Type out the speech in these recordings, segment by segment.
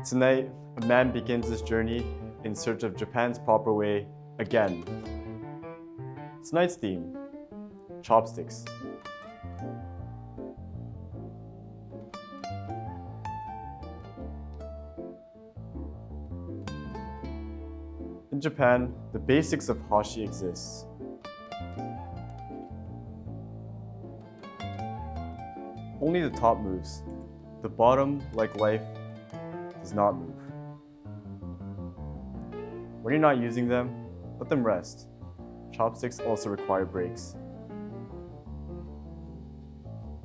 Tonight, a man begins his journey in search of Japan's proper way again. Tonight's theme, chopsticks. In Japan, the basics of hashi exists. Only the top moves. The bottom, like life, does not move. When you're not using them, let them rest. Chopsticks also require breaks.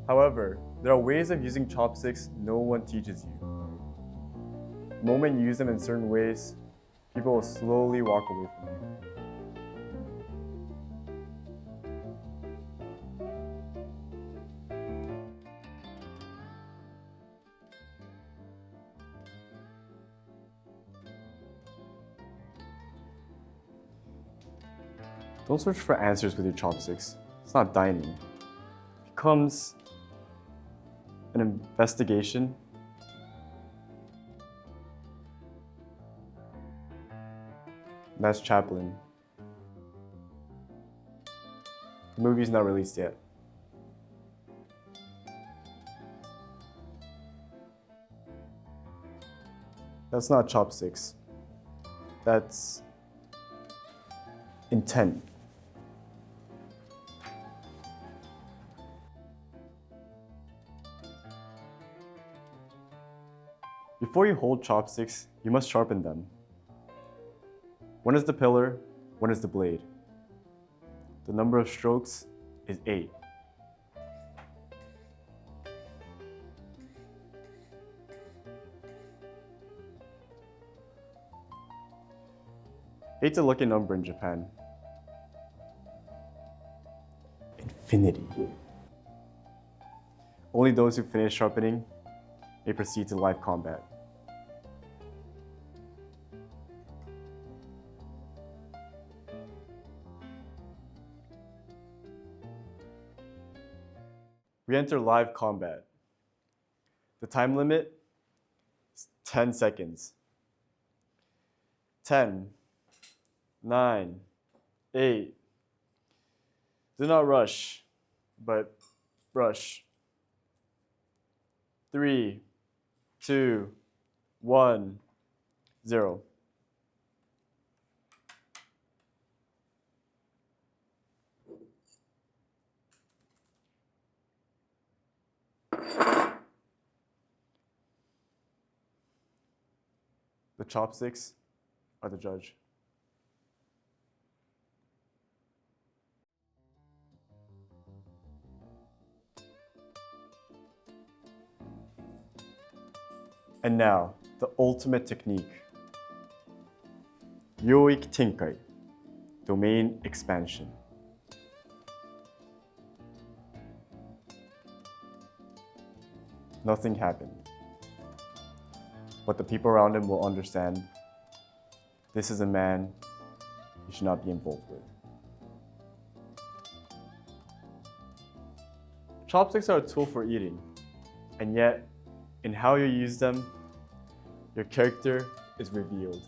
However, there are ways of using chopsticks no one teaches you. The moment you use them in certain ways, people will slowly walk away from you. Don't search for answers with your chopsticks. It's not dining. It becomes an investigation. That's Chaplin. The movie's not released yet. That's not chopsticks. That's intent. Before you hold chopsticks, you must sharpen them. One is the pillar, one is the blade. The number of strokes is 8. Eight's a lucky number in Japan. Infinity. Only those who finish sharpening may proceed to live combat. We enter live combat. The time limit is 10 seconds. 10, 9, 8. Do not rush, but brush. 3, 2, 1, 0. The chopsticks are the judge. And now, the ultimate technique. Ryoiki Tenkai, domain expansion. Nothing happened. But the people around him will understand this is a man you should not be involved with. Chopsticks are a tool for eating, and yet, in how you use them, your character is revealed.